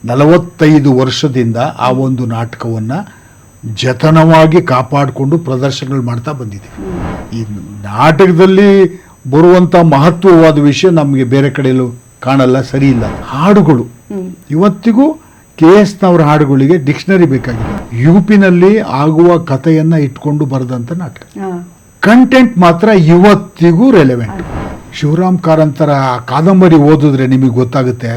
45 ವರ್ಷದಿಂದ ಆ ಒಂದು ನಾಟಕವನ್ನು ಜತನವಾಗಿ ಕಾಪಾಡಿಕೊಂಡು ಪ್ರದರ್ಶನಗಳು ಮಾಡ್ತಾ ಬಂದಿದೆ. ಈ ನಾಟಕದಲ್ಲಿ ಬರುವಂಥ ಮಹತ್ವವಾದ ವಿಷಯ ನಮಗೆ ಬೇರೆ ಕಡೆಯಲ್ಲೂ ಕಾಣಲ್ಲ, ಸರಿ ಇಲ್ಲ. ಹಾಡುಗಳು ಇವತ್ತಿಗೂ KS ನವರ ಹಾಡುಗಳಿಗೆ ಡಿಕ್ಷನರಿ ಬೇಕಾಗಿದೆ. UP-ನಲ್ಲಿ ಆಗುವ ಕಥೆಯನ್ನ ಇಟ್ಕೊಂಡು ಬರೆದಂಥ ನಾಟಕ. ಕಂಟೆಂಟ್ ಮಾತ್ರ ಇವತ್ತಿಗೂ ರೆಲೆವೆಂಟ್. ಶಿವರಾಮ್ ಕಾರಂತರ ಕಾದಂಬರಿ ಓದಿದ್ರೆ ನಿಮಗೆ ಗೊತ್ತಾಗುತ್ತೆ,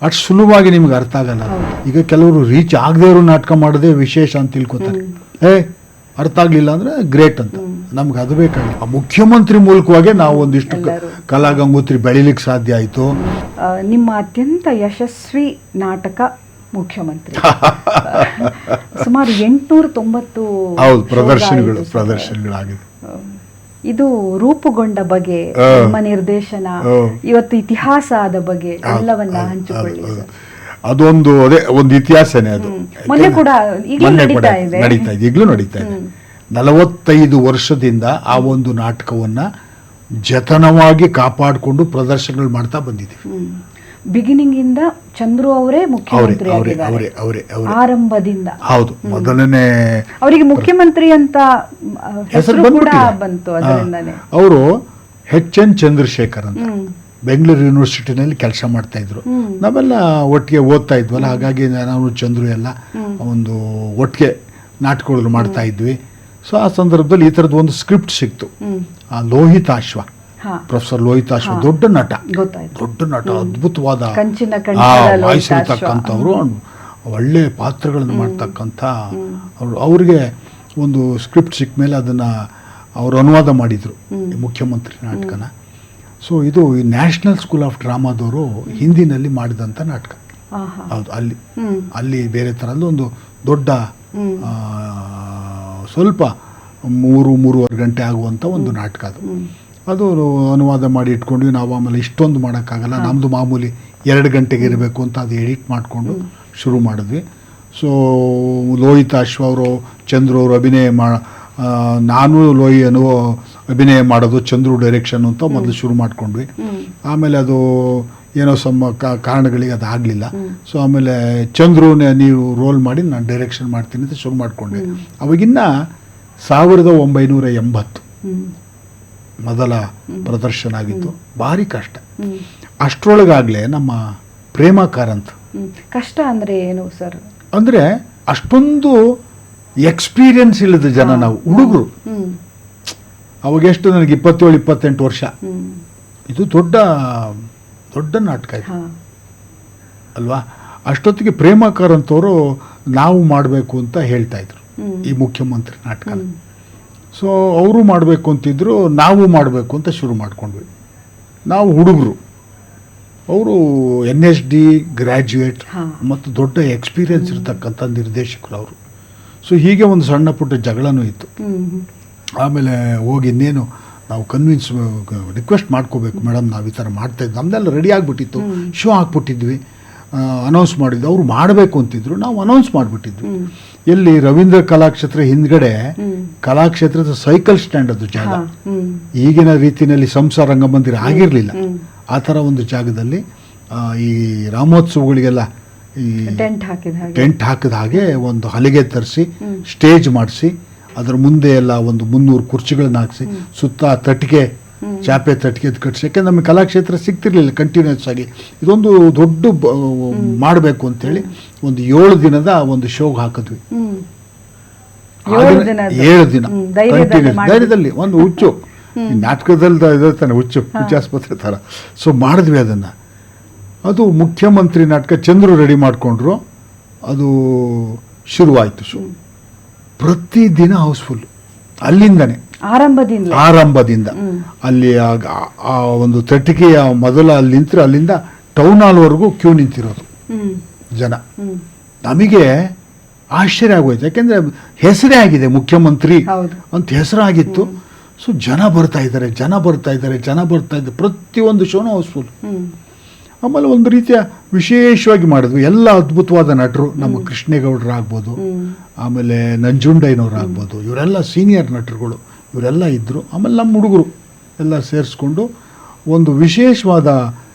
ಅಷ್ಟು ಸುಲಭವಾಗಿ ನಿಮ್ಗೆ ಅರ್ಥ ಆಗಲ್ಲ. ಈಗ ಕೆಲವರು ರೀಚ್ ಆಗದೇ ಇರೋ ನಾಟಕ ಮಾಡೋದೇ ವಿಶೇಷ ಅಂತ ತಿಳ್ಕೊತಾರೆ. ಅರ್ಥ ಆಗ್ಲಿಲ್ಲ ಅಂದ್ರೆ ಗ್ರೇಟ್ ಅಂತ. ನಮ್ಗೆ ಅದು ಬೇಕಾಗಿಲ್ಲ. ಆ ಮುಖ್ಯಮಂತ್ರಿ ಮೂಲಕವಾಗಿ ನಾವು ಒಂದಿಷ್ಟು ಕಲಾಗಂಗೋತ್ರಿ ಬೆಳಿಲಿಕ್ಕೆ ಸಾಧ್ಯ ಆಯ್ತು. ನಿಮ್ಮ ಅತ್ಯಂತ ಯಶಸ್ವಿ ನಾಟಕ ಮುಖ್ಯಮಂತ್ರಿ. ಸುಮಾರು 890 ಪ್ರದರ್ಶನಗಳಾಗಿದೆ. ಇದು ರೂಪುಗೊಂಡ ಬಗೆ, ನಿಮ್ಮ ನಿರ್ದೇಶನ, ಇವತ್ತು ಇತಿಹಾಸದ ಬಗ್ಗೆ ಎಲ್ಲವನ್ನ ಹಂಚಿಕೊಳ್ಳಿ. ಅದೊಂದು ಒಂದು ಇತಿಹಾಸನೇ. ಅದು ಮೊನ್ನೆ ಕೂಡ ಈಗಲೂ ನಡೀತಾ ಇದೆ. 45 ವರ್ಷದಿಂದ ಆ ಒಂದು ನಾಟಕವನ್ನ ಜತನವಾಗಿ ಕಾಪಾಡಿಕೊಂಡು ಪ್ರದರ್ಶನಗಳು ಮಾಡ್ತಾ ಬಂದಿದೆ. ಬಿಗಿನಿಂಗ್ ಇಂದ ಚಂದ್ರು ಅವರೇ ಮುಖ್ಯಮಂತ್ರಿ ಆರಂಭದಿಂದ. ಹೌದು, ಮೊದಲನೇ ಅವರಿಗೆ ಮುಖ್ಯಮಂತ್ರಿ ಅಂತ ಹೆಸರು ಕೂಡ ಬಂತು ಅದರಿಂದಾನೆ. ಅವರು HN ಚಂದ್ರಶೇಖರ್ ಅಂತ ಬೆಂಗಳೂರು ಯೂನಿವರ್ಸಿಟಿನಲ್ಲಿ ಕೆಲಸ ಮಾಡ್ತಾ ಇದ್ರು. ನಾವೆಲ್ಲ ಒಟ್ಟಿಗೆ ಓದ್ತಾ ಇದ್ವಲ್ಲ, ಹಾಗಾಗಿ ನಾನು ಚಂದ್ರು ಎಲ್ಲ ಒಂದು ಒಟ್ಟಿಗೆ ನಾಟಕಗಳು ಮಾಡ್ತಾ ಇದ್ವಿ. ಸೊ ಆ ಸಂದರ್ಭದಲ್ಲಿ ಈ ಥರದ್ದು ಒಂದು ಸ್ಕ್ರಿಪ್ಟ್ ಸಿಕ್ತು. ಆ ಲೋಹಿತಾಶ್ವ, ಪ್ರೊಫೆಸರ್ ಲೋಹಿತಾಶ್ವ ದೊಡ್ಡ ನಟ, ಅದ್ಭುತವಾದ ವಾಯಿಸಿರ್ತಕ್ಕಂಥವ್ರು, ಒಳ್ಳೆ ಪಾತ್ರಗಳನ್ನು ಮಾಡ್ತಕ್ಕಂಥ ಅವ್ರಿಗೆ ಒಂದು ಸ್ಕ್ರಿಪ್ಟ್ ಸಿಕ್ಕ ಮೇಲೆ ಅದನ್ನು ಅವರು ಅನುವಾದ ಮಾಡಿದರು, ಮುಖ್ಯಮಂತ್ರಿ ನಾಟಕನ. ಸೊ ಇದು ನ್ಯಾಷನಲ್ ಸ್ಕೂಲ್ ಆಫ್ ಡ್ರಾಮಾದವರು ಹಿಂದಿನಲ್ಲಿ ಮಾಡಿದಂಥ ನಾಟಕ. ಹೌದು, ಅಲ್ಲಿ ಬೇರೆ ಥರದ್ದು ಒಂದು ದೊಡ್ಡ ಸ್ವಲ್ಪ 3-3.5 ಗಂಟೆ ಆಗುವಂಥ ಒಂದು ನಾಟಕ ಅದು ಅನುವಾದ ಮಾಡಿ ಇಟ್ಕೊಂಡ್ವಿ ನಾವು. ಆಮೇಲೆ ಇಷ್ಟೊಂದು ಮಾಡೋಕ್ಕಾಗಲ್ಲ, ನಮ್ಮದು ಮಾಮೂಲಿ 2 ಗಂಟೆಗೆ ಇರಬೇಕು ಅಂತ ಅದು ಎಡಿಟ್ ಮಾಡಿಕೊಂಡು ಶುರು ಮಾಡಿದ್ವಿ. ಸೊ ಲೋಹಿತಾಶ್ವ ಅವರು, ಚಂದ್ರು ಅವರು ಅಭಿನಯ ನಾನು ಲೋಹಿ ಅನ್ನುವ ಅಭಿನಯ ಮಾಡೋದು, ಚಂದ್ರು ಡೈರೆಕ್ಷನ್ ಅಂತ ಮೊದಲು ಶುರು ಮಾಡ್ಕೊಂಡ್ವಿ. ಆಮೇಲೆ ಅದು ಏನೋ ಕಾರಣಗಳಿಗೆ ಅದು ಆಗಲಿಲ್ಲ. ಸೊ ಆಮೇಲೆ ಚಂದ್ರುನೇ ನೀವು ರೋಲ್ ಮಾಡಿ ನಾನು ಡೈರೆಕ್ಷನ್ ಮಾಡ್ತೀನಿ ಅಂತ ಶುರು ಮಾಡಿಕೊಂಡೆ. ಅವಾಗಿನ್ನ 1980 ಮೊದಲ ಪ್ರದರ್ಶನ ಆಗಿತ್ತು. ಭಾರಿ ಕಷ್ಟ. ಅಷ್ಟರೊಳಗಾಗಲೇ ನಮ್ಮ ಪ್ರೇಮ ಕಾರಂತ್. ಕಷ್ಟ ಅಂದರೆ ಏನು ಸರ್? ಅಂದರೆ ಅಷ್ಟೊಂದು ಎಕ್ಸ್ಪೀರಿಯನ್ಸ್ ಇಲ್ಲದ ಜನ ನಾವು, ಹುಡುಗರು. ಅವಾಗೆಷ್ಟು ನನಗೆ 27-28 ವರ್ಷ. ಇದು ದೊಡ್ಡ ನಾಟಕ ಇದು ಅಲ್ವಾ. ಅಷ್ಟೊತ್ತಿಗೆ ಪ್ರೇಮ ಕಾರಂತ್ ಅವರು ನಾವು ಮಾಡಬೇಕು ಅಂತ ಹೇಳ್ತಾ ಇದ್ರು ಈ ಮುಖ್ಯಮಂತ್ರಿ ನಾಟಕ. ಸೊ ಅವರು ಮಾಡಬೇಕು ಅಂತಿದ್ರು, ನಾವು ಮಾಡಬೇಕು ಅಂತ ಶುರು ಮಾಡ್ಕೊಂಡ್ವಿ. ನಾವು ಹುಡುಗರು, ಅವರು NSD ಗ್ರ್ಯಾಜುಯೇಟ್ ಮತ್ತು ದೊಡ್ಡ ಎಕ್ಸ್ಪೀರಿಯನ್ಸ್ ಇರ್ತಕ್ಕಂಥ ನಿರ್ದೇಶಕರು ಅವರು. ಸೊ ಹೀಗೆ ಒಂದು ಸಣ್ಣ ಪುಟ್ಟ ಜಗಳನೂ ಇತ್ತು. ಆಮೇಲೆ ಹೋಗಿ ಇನ್ನೇನು ನಾವು ರಿಕ್ವೆಸ್ಟ್ ಮಾಡ್ಕೋಬೇಕು, ಮೇಡಮ್ ನಾವು ಈ ಥರ ಮಾಡ್ತಾಯಿದ್ವಿ, ನಮ್ದೆಲ್ಲ ರೆಡಿ ಆಗಿಬಿಟ್ಟಿತ್ತು, ಶೋ ಹಾಕ್ಬಿಟ್ಟಿದ್ವಿ, ಅನೌನ್ಸ್ ಮಾಡಿದ್ವಿ. ಅವರು ಮಾಡಬೇಕು ಅಂತಿದ್ರು, ನಾವು ಅನೌನ್ಸ್ ಮಾಡಿಬಿಟ್ಟಿದ್ವಿ. ಎಲ್ಲಿ ರವೀಂದ್ರ ಕಲಾಕ್ಷೇತ್ರ ಹಿಂದ್ಗಡೆ ಕಲಾಕ್ಷೇತ್ರದ ಸೈಕಲ್ ಸ್ಟ್ಯಾಂಡ್ ಅದು ಜಾಗ. ಈಗಿನ ರೀತಿಯಲ್ಲಿ ಸಂಸಾರ ರಂಗಮಂದಿರ ಆಗಿರಲಿಲ್ಲ. ಆ ಥರ ಒಂದು ಜಾಗದಲ್ಲಿ ಈ ರಾಮೋತ್ಸವಗಳಿಗೆಲ್ಲ ಈ ಟೆಂಟ್ ಹಾಕಿದ ಹಾಗೆ ಒಂದು ಹಲಿಗೆ ತರಿಸಿ ಸ್ಟೇಜ್ ಮಾಡಿಸಿ, ಅದರ ಮುಂದೆ ಎಲ್ಲ ಒಂದು 300 ಕುರ್ಚಿಗಳನ್ನ ಹಾಕಿಸಿ, ಸುತ್ತ ಚಾಪೆ ತಟ್ಟಿಗೆ ಕಟ್ಟಿಸಿ. ಯಾಕೆಂದ್ರೆ ನಮಗೆ ಕಲಾಕ್ಷೇತ್ರ ಸಿಗ್ತಿರ್ಲಿಲ್ಲ ಕಂಟಿನ್ಯೂಸ್ ಆಗಿ. ಇದೊಂದು ದೊಡ್ಡ ಮಾಡಬೇಕು ಅಂತೇಳಿ ಒಂದು 7 ದಿನದ ಒಂದು ಶೋಗೆ ಹಾಕಿದ್ವಿ. 7 ದಿನ ಧೈರ್ಯದಲ್ಲಿ ಒಂದು ಹುಚ್ಚು, ನಾಟಕದಲ್ಲಿ ಇರ್ತಾನೆ ಹುಚ್ಚಾಸ್ಪತ್ರೆ ಥರ. ಸೊ ಮಾಡಿದ್ವಿ ಅದನ್ನು. ಅದು ಮುಖ್ಯಮಂತ್ರಿ ನಾಟಕ. ಚಂದ್ರು ರೆಡಿ ಮಾಡಿಕೊಂಡ್ರು, ಅದು ಶುರುವಾಯಿತು ಶೋ. ಪ್ರತಿದಿನ ಹೌಸ್ಫುಲ್ ಅಲ್ಲಿಂದನೇ, ಆರಂಭದಿಂದ. ಅಲ್ಲಿ ಆ ಒಂದು ತಟ್ಟಿಗೆಯ ಮೊದಲ ಅಲ್ಲಿ ನಿಂತರೆ ಅಲ್ಲಿಂದ ಟೌನ್ ಹಾಲ್ವರೆಗೂ ಕ್ಯೂ ನಿಂತಿರೋದು ಜನ. ನಮಗೆ ಆಶ್ಚರ್ಯ ಆಗೋಯ್ತು, ಯಾಕೆಂದ್ರೆ ಹೆಸರೇ ಆಗಿದೆ ಮುಖ್ಯಮಂತ್ರಿ ಅಂತ ಹೆಸರಾಗಿತ್ತು. ಸೊ ಜನ ಬರ್ತಾ ಇದ್ದಾರೆ, ಪ್ರತಿಯೊಂದು ಶೋನು ಹೌಸ್ಫುಲ್. ಆಮೇಲೆ ಒಂದು ರೀತಿಯ ವಿಶೇಷವಾಗಿ ಮಾಡಿದ್ವಿ. ಎಲ್ಲ ಅದ್ಭುತವಾದ ನಟರು, ನಮ್ಮ ಕೃಷ್ಣೇಗೌಡರಾಗ್ಬೋದು, ಆಮೇಲೆ ನಂಜುಂಡಯ್ಯನವ್ರು ಆಗ್ಬೋದು, ಇವರೆಲ್ಲ ಸೀನಿಯರ್ ನಟರುಗಳು, ಇವರೆಲ್ಲ ಇದ್ದರು. ಆಮೇಲೆ ನಮ್ಮ ಹುಡುಗರು ಎಲ್ಲ ಸೇರಿಸ್ಕೊಂಡು ಒಂದು ವಿಶೇಷವಾದ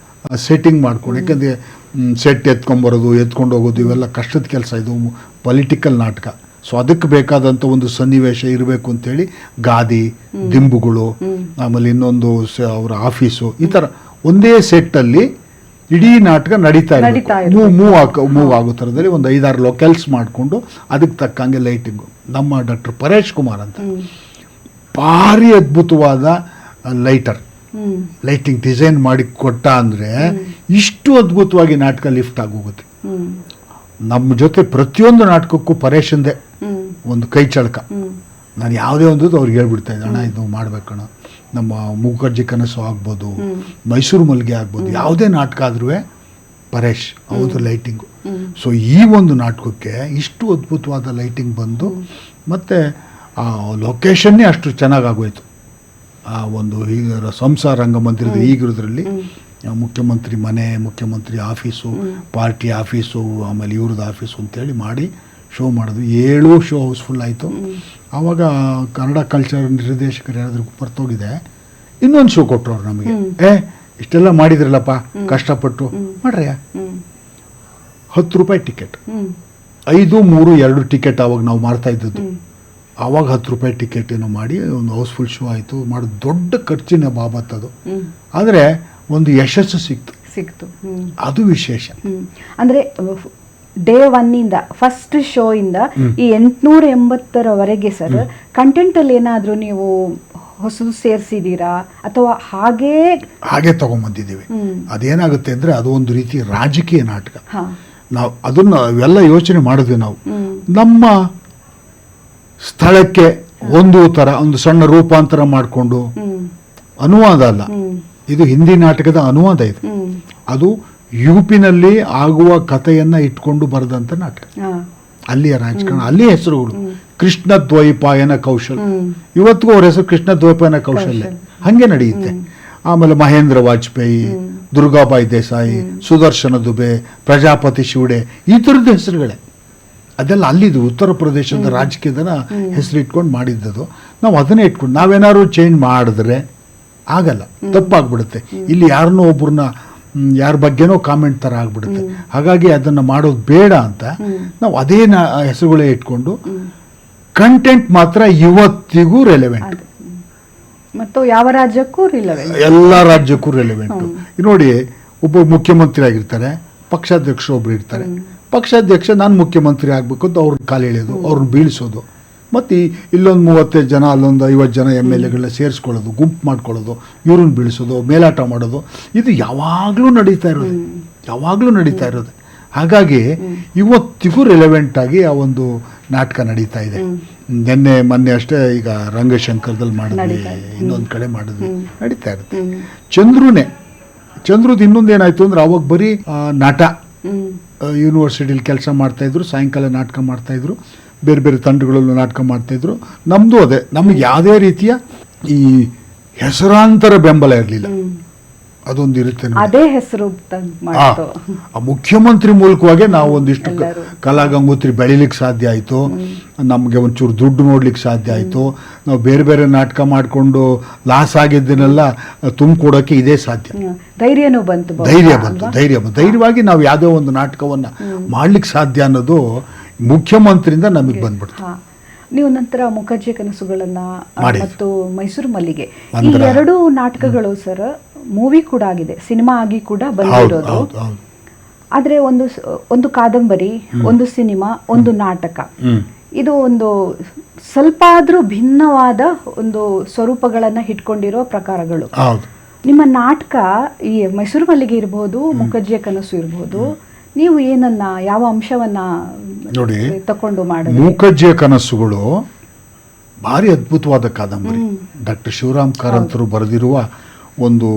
ಸೆಟ್ಟಿಂಗ್ ಮಾಡ್ಕೊಂಡು, ಯಾಕಂದರೆ ಸೆಟ್ ಎತ್ಕೊಂಬರೋದು ಎತ್ಕೊಂಡು ಹೋಗೋದು ಇವೆಲ್ಲ ಕಷ್ಟದ ಕೆಲಸ. ಇದು ಪೊಲಿಟಿಕಲ್ ನಾಟಕ. ಸೊ ಅದಕ್ಕೆ ಬೇಕಾದಂಥ ಒಂದು ಸನ್ನಿವೇಶ ಇರಬೇಕು ಅಂತೇಳಿ ಗಾದಿ, ದಿಂಬುಗಳು, ಆಮೇಲೆ ಇನ್ನೊಂದು ಅವರ ಆಫೀಸು, ಈ ಥರ ಒಂದೇ ಸೆಟ್ಟಲ್ಲಿ ಇಡೀ ನಾಟಕ ನಡೀತಾ ಇರಬೇಕು. ಮೂವ್ ಆಗೋ ಥರದಲ್ಲಿ ಒಂದು 5-6 ಲೊಕಲ್ಸ್ ಮಾಡಿಕೊಂಡು ಅದಕ್ಕೆ ತಕ್ಕಂಗೆ ಲೈಟಿಂಗು. ನಮ್ಮ ಡಾಕ್ಟರ್ ಪರೇಶ್ ಕುಮಾರ್ ಅಂತ ಭಾರಿ ಅದ್ಭುತವಾದ ಲೈಟಿಂಗ್ ಡಿಸೈನ್ ಮಾಡಿ ಕೊಟ್ಟ ಅಂದರೆ ಇಷ್ಟು ಅದ್ಭುತವಾಗಿ ನಾಟಕ ಲಿಫ್ಟ್ ಆಗೋಗುತ್ತೆ. ನಮ್ಮ ಜೊತೆ ಪ್ರತಿಯೊಂದು ನಾಟಕಕ್ಕೂ ಪರೇಶಂದೇ ಒಂದು ಕೈ ಚಳಕ. ನಾನು ಯಾವುದೇ ಒಂದು ಅವ್ರಿಗೆ ಹೇಳ್ಬಿಡ್ತಾ ಇದ್ದೆ, ಅಣ್ಣ ಇದು ಮಾಡ್ಬೇಕಣ್ಣ, ನಮ್ಮ ಮೂಕರ್ಜಿ ಕನಸು ಆಗ್ಬೋದು, ಮೈಸೂರು ಮಲ್ಲಿಗೆ ಆಗ್ಬೋದು, ಯಾವುದೇ ನಾಟಕ ಆದ್ರೂ ಪರೇಶ್ ಅವ್ರದ್ದು ಲೈಟಿಂಗು. ಸೊ ಈ ಒಂದು ನಾಟಕಕ್ಕೆ ಇಷ್ಟು ಅದ್ಭುತವಾದ ಲೈಟಿಂಗ್ ಬಂದು ಮತ್ತು ಆ ಲೊಕೇಶನ್ನೇ ಅಷ್ಟು ಚೆನ್ನಾಗಾಗೋಯ್ತು. ಆ ಒಂದು ಈಗ ಸಂಸಾರ ರಂಗಮಂದಿರದ ಈಗಿರೋದ್ರಲ್ಲಿ ಮುಖ್ಯಮಂತ್ರಿ ಮನೆ, ಮುಖ್ಯಮಂತ್ರಿ ಆಫೀಸು, ಪಾರ್ಟಿ ಆಫೀಸು, ಆಮೇಲೆ ಇವ್ರದ್ದು ಆಫೀಸು ಅಂತೇಳಿ ಮಾಡಿ ಶೋ ಮಾಡಿದ್ವಿ. 7 ಶೋ ಹೌಸ್ಫುಲ್ ಆಯಿತು. ಆವಾಗ ಕನ್ನಡ ಕಲ್ಚರ್ ನಿರ್ದೇಶಕರು ಯಾರಾದ್ರೂ ಬರ್ತೋಗಿದೆ, ಇನ್ನೊಂದು ಶೋ ಕೊಟ್ಟರು ಅವ್ರು ನಮಗೆ. ಇಷ್ಟೆಲ್ಲ ಮಾಡಿದ್ರಲ್ಲಪ್ಪ ಕಷ್ಟಪಟ್ಟು ಮಾಡ್ರಿ, 10 ರೂಪಾಯಿ ಟಿಕೆಟ್, 5, 3, 2 ಟಿಕೆಟ್ ಆವಾಗ ನಾವು ಮಾಡ್ತಾ ಇದ್ದದ್ದು. ಆವಾಗ 10 ರೂಪಾಯಿ ಟಿಕೆಟ್ ಏನೋ ಮಾಡಿ ಒಂದು ಹೌಸ್ಫುಲ್ ಶೋ ಆಯಿತು. ಮಾಡೋದು ದೊಡ್ಡ ಖರ್ಚಿನ ಬಾಬತ್ ಅದು. ಆದರೆ ಒಂದು ಯಶಸ್ಸು ಸಿಕ್ತು. ಅದು ವಿಶೇಷ. ಅಂದರೆ ಡೇ 1 ಫಸ್ಟ್ ಶೋ ಇಂದ ಈ 880ರವರೆಗೆ ಸರ್ ಕಂಟೆಂಟ್ ಅಲ್ಲಿ ಏನಾದರೂ ನೀವು ಹೊಸದು ಸೇರಿಸಿದ್ದೀರಾ ಅಥವಾ ಹಾಗೆ ತಗೊಂಡ್ಬಂದಿದ್ದೀವಿ? ಅದೇನಾಗುತ್ತೆ ಅಂದರೆ ಅದು ಒಂದು ರೀತಿ ರಾಜಕೀಯ ನಾಟಕ. ನಾವು ಅದನ್ನು ಎಲ್ಲ ಯೋಚನೆ ಮಾಡಿದ್ವಿ. ನಾವು ನಮ್ಮ ಸ್ಥಳಕ್ಕೆ ಒಂದು ಥರ ಒಂದು ಸಣ್ಣ ರೂಪಾಂತರ ಮಾಡಿಕೊಂಡು, ಅನುವಾದ ಅಲ್ಲ ಇದು, ಹಿಂದಿ ನಾಟಕದ ಅನುವಾದ ಇದು. ಅದು ಯುಪಿನಲ್ಲಿ ಆಗುವ ಕಥೆಯನ್ನ ಇಟ್ಕೊಂಡು ಬರೆದಂತ ನಾಟಕ. ಅಲ್ಲಿಯ ರಾಜಕಾರಣ, ಅಲ್ಲಿಯ ಹೆಸರುಗಳು ಕೃಷ್ಣ ದ್ವೈಪಾಯನ ಕೌಶಲ್, ಇವತ್ತಿಗೂ ಅವ್ರ ಹೆಸರು ಕೃಷ್ಣ ದ್ವೈಪಾಯನ ಕೌಶಲ್ಯ, ಹಂಗೆ ನಡೆಯುತ್ತೆ. ಆಮೇಲೆ ಮಹೇಂದ್ರ ವಾಜಪೇಯಿ, ದುರ್ಗಾಬಾಯಿ ದೇಸಾಯಿ, ಸುದರ್ಶನ ದುಬೆ, ಪ್ರಜಾಪತಿ ಶಿವಡೆ, ಈ ಥರದ ಹೆಸರುಗಳೇ ಅದೆಲ್ಲ ಅಲ್ಲಿದ್ದು ಉತ್ತರ ಪ್ರದೇಶದ ರಾಜಕೀಯದ ಹೆಸರು ಇಟ್ಕೊಂಡು ಮಾಡಿದ್ದದು. ನಾವು ಅದನ್ನೇ ಇಟ್ಕೊಂಡು ನಾವೇನಾದ್ರು ಚೇಂಜ್ ಮಾಡಿದ್ರೆ ಆಗಲ್ಲ, ತಪ್ಪಾಗ್ಬಿಡುತ್ತೆ. ಇಲ್ಲಿ ಯಾರನ್ನೋ ಒಬ್ಬರನ್ನ ಯಾರ ಬಗ್ಗೆನೋ ಕಾಮೆಂಟ್ ಥರ ಆಗ್ಬಿಡುತ್ತೆ. ಹಾಗಾಗಿ ಅದನ್ನು ಮಾಡೋದು ಬೇಡ ಅಂತ ನಾವು ಅದೇ ಹೆಸರುಗಳೇ ಇಟ್ಕೊಂಡು ಕಂಟೆಂಟ್ ಮಾತ್ರ ಇವತ್ತಿಗೂ ರೆಲೆವೆಂಟ್. ಮತ್ತು ಯಾವ ರಾಜ್ಯಕ್ಕೂ ರಿಲೆವೆಂಟ್, ಎಲ್ಲ ರಾಜ್ಯಕ್ಕೂ ರೆಲೆವೆಂಟು. ನೋಡಿ, ಒಬ್ಬ ಮುಖ್ಯಮಂತ್ರಿ ಆಗಿರ್ತಾರೆ, ಪಕ್ಷಾಧ್ಯಕ್ಷರು ಒಬ್ರು ಇರ್ತಾರೆ. ಪಕ್ಷಾಧ್ಯಕ್ಷ ನಾನು ಮುಖ್ಯಮಂತ್ರಿ ಆಗಬೇಕು ಅಂತ ಅವ್ರನ್ನ ಕಾಲು ಎಳೆಯೋದು, ಅವ್ರನ್ನ ಬೀಳಿಸೋದು, ಮತ್ತು ಇಲ್ಲೊಂದು 35 ಜನ ಅಲ್ಲೊಂದು 50 ಜನ MLAಗಳನ್ನ ಸೇರಿಸ್ಕೊಳ್ಳೋದು, ಗುಂಪು ಮಾಡ್ಕೊಳ್ಳೋದು, ಇವ್ರನ್ನ ಬೀಳಿಸೋದು, ಮೇಲಾಟ ಮಾಡೋದು, ಇದು ಯಾವಾಗಲೂ ನಡೀತಾ ಇರೋದು. ಹಾಗಾಗಿ ಇವತ್ತಿಗೂ ರೆಲೆವೆಂಟ್ ಆಗಿ ಆ ಒಂದು ನಾಟಕ ನಡೀತಾ ಇದೆ. ಮೊನ್ನೆ ಅಷ್ಟೇ ಈಗ ರಂಗಶಂಕರದಲ್ಲಿ ಮಾಡಿದ್ವಿ, ಇನ್ನೊಂದು ಕಡೆ ಮಾಡಿದ್ವಿ, ನಡೀತಾ ಇರುತ್ತೆ. ಚಂದ್ರದ್ದು ಇನ್ನೊಂದೇನಾಯ್ತು ಅಂದ್ರೆ ಅವಾಗ ಬರೀ ನಾಟ ಯೂನಿವರ್ಸಿಟಿಲಿ ಕೆಲಸ ಮಾಡ್ತಾಯಿದ್ರು, ಸಾಯಂಕಾಲ ನಾಟಕ ಮಾಡ್ತಾಯಿದ್ರು, ಬೇರೆ ಬೇರೆ ತಂಡಗಳಲ್ಲೂ ನಾಟಕ ಮಾಡ್ತಾಯಿದ್ರು. ನಮ್ಮದು ಅದೇ, ನಮಗೆ ಯಾವುದೇ ರೀತಿಯ ಈ ಹೆಸರಾಂತರ ಬೆಂಬಲ ಇರಲಿಲ್ಲ. ಅದೊಂದು ಇರುತ್ತೆ. ಅದೇ ಹೆಸರು ಆ ಮುಖ್ಯಮಂತ್ರಿ ಮೂಲಕವಾಗಿ ನಾವು ಒಂದಿಷ್ಟು ಕಲಾ ಗಂಗೋತ್ರಿ ಬೆಳಿಲಿಕ್ಕೆ ಸಾಧ್ಯ ಆಯಿತು, ನಮಗೆ ಒಂಚೂರು ದುಡ್ಡು ನೋಡ್ಲಿಕ್ಕೆ ಸಾಧ್ಯ ಆಯಿತು. ನಾವು ಬೇರೆ ಬೇರೆ ನಾಟಕ ಮಾಡಿಕೊಂಡು ಲಾಸ್ ಆಗಿದ್ದನ್ನೆಲ್ಲ ತುಂಬಿಕೊಡೋಕ್ಕೆ ಇದೇ ಸಾಧ್ಯ. ಧೈರ್ಯವಾಗಿ ನಾವು ಯಾವುದೋ ಒಂದು ನಾಟಕವನ್ನು ಮಾಡ್ಲಿಕ್ಕೆ ಸಾಧ್ಯ ಅನ್ನೋದು ಮುಖ್ಯಮಂತ್ರಿಯಿಂದ ನಮಗೆ ಬಂದ್ಬಿಡ್ತು. ನೀವು ನಂತರ ಮುಖರ್ಜಿ ಕನಸುಗಳನ್ನ ಮತ್ತು ಮೈಸೂರು ಮಲ್ಲಿಗೆ, ಈ 2 ನಾಟಕಗಳು ಸರ್ ಮೂವಿ ಕೂಡ ಆಗಿದೆ, ಸಿನಿಮಾ ಆಗಿ ಕೂಡ ಬಂದಿರೋದು. ಆದ್ರೆ ಒಂದು ಕಾದಂಬರಿ, ಒಂದು ಸಿನಿಮಾ, ಒಂದು ನಾಟಕ, ಇದು ಒಂದು ಸ್ವಲ್ಪ ಆದ್ರೂ ಭಿನ್ನವಾದ ಒಂದು ಸ್ವರೂಪಗಳನ್ನ ಇಟ್ಕೊಂಡಿರೋ ಪ್ರಕಾರಗಳು. ನಿಮ್ಮ ನಾಟಕ ಈ ಮೈಸೂರು ಮಲ್ಲಿಗೆ ಇರಬಹುದು, ಮುಖರ್ಜಿಯ ಕನಸು ಇರಬಹುದು, ನೀವು ಏನನ್ನ ಯಾವ ಅಂಶವನ್ನ ನೋಡಿ ತಕೊಂಡು ಮಾಡಿದ್ರಿ? ಮೂಕಜ್ಜಿಯ ಕನಸುಗಳು ಭಾರಿ ಅದ್ಭುತವಾದ ಕಾದಂಬರಿ. ಡಾಕ್ಟರ್ ಶಿವರಾಮ್ ಕಾರಂತರು ಬರೆದಿರುವ ಒಂದು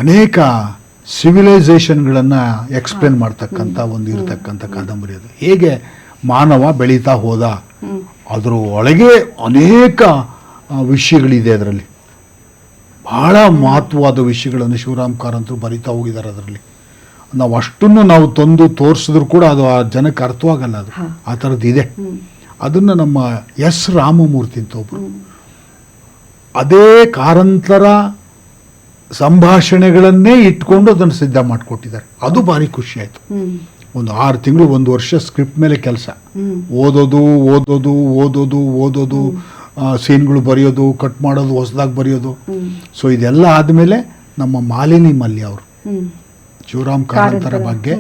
ಅನೇಕ ಸಿವಿಲೈಸೇಷನ್ಗಳನ್ನು ಎಕ್ಸ್ಪ್ಲೇನ್ ಮಾಡ್ತಕ್ಕಂಥ ಒಂದು ಇರತಕ್ಕಂಥ ಕಾದಂಬರಿ ಅದು. ಹೇಗೆ ಮಾನವ ಬೆಳೀತಾ ಹೋದ, ಅದರ ಒಳಗೆ ಅನೇಕ ವಿಷಯಗಳಿದೆ. ಅದರಲ್ಲಿ ಬಹಳ ಮಹತ್ವವಾದ ವಿಷಯಗಳನ್ನು ಶಿವರಾಮ್ ಕಾರಂತರು ಬರೀತಾ ಹೋಗಿದ್ದಾರೆ. ಅದರಲ್ಲಿ ನಾವು ಅಷ್ಟನ್ನು ನಾವು ತಂದು ತೋರಿಸಿದ್ರು ಕೂಡ ಅದು ಆ ಜನಕ್ಕೆ ಅರ್ಥವಾಗಲ್ಲ. ಅದು ಆ ಥರದ್ದು ಇದೆ. ಅದನ್ನು ನಮ್ಮ ಎಸ್ ರಾಮಮೂರ್ತಿ ಅಂತ ಒಬ್ಬರು, ಅದೇ ಕಾರಂತರ ಸಂಭಾಷಣೆಗಳನ್ನೇ ಇಟ್ಕೊಂಡು ಅದನ್ನು ಸಿದ್ಧ ಮಾಡಿಕೊಟ್ಟಿದ್ದಾರೆ. ಅದು ಭಾರಿ ಖುಷಿ ಆಯಿತು. ಒಂದು 6 ತಿಂಗಳು 1 ವರ್ಷ ಸ್ಕ್ರಿಪ್ಟ್ ಮೇಲೆ ಕೆಲಸ, ಓದೋದು ಸೀನ್ಗಳು ಬರೆಯೋದು, ಕಟ್ ಮಾಡೋದು, ಹೊಸದಾಗಿ ಬರೆಯೋದು. ಸೊ ಇದೆಲ್ಲ ಆದಮೇಲೆ ನಮ್ಮ ಮಾಲಿನಿ ಮಲ್ಯ ಅವರು ಶಿವರಾಮ್ ಕಾರಂತರ ಬಗ್ಗೆ